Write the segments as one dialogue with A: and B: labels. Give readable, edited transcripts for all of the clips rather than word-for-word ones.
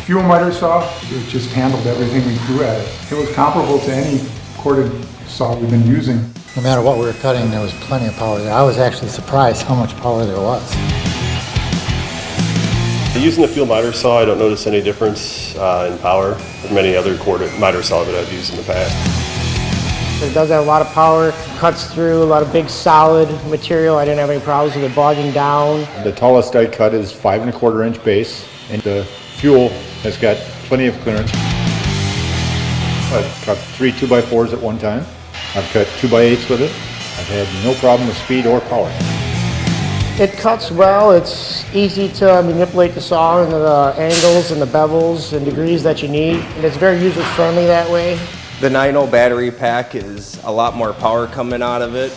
A: fuel miter saw, it just handled everything we threw at it. It was comparable to any corded saw we've been using.
B: No matter what we were cutting, there was plenty of power there. I was actually surprised how much power there was.
C: Using the fuel miter saw, I don't notice any difference in power from any other corded miter saw that I've used in the past.
D: It does have a lot of power, cuts through a lot of big solid material. I didn't have any problems with it bogging down.
E: The tallest I cut is 5 1/4 inch base, and the fuel has got plenty of clearance. I've cut 3 2x4s at one time. I've cut 2x8s with it. I've had no problem with speed or power.
D: It cuts well. It's easy to manipulate the saw into the angles and the bevels and degrees that you need. And it's very user-friendly that way.
F: The 9.0 battery pack is a lot more power coming out of it.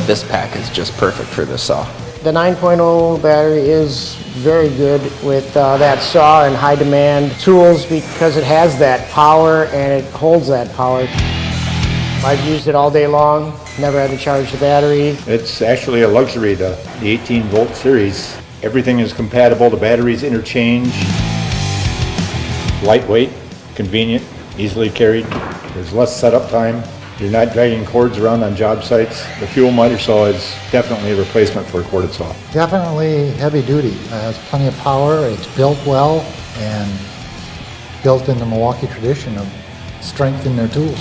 F: This pack is just perfect for this saw.
D: The 9.0 battery is very good with that saw and high demand tools because it has that power and it holds that power. I've used it all day long, never had to charge the battery.
E: It's actually a luxury, the 18 volt series. Everything is compatible, the batteries interchange. Lightweight, convenient, easily carried. There's less setup time. You're not dragging cords around on job sites. The fuel miter saw is definitely a replacement for a corded saw.
B: Definitely heavy duty. It has plenty of power, it's built well, and built in the Milwaukee tradition of strength in their tools.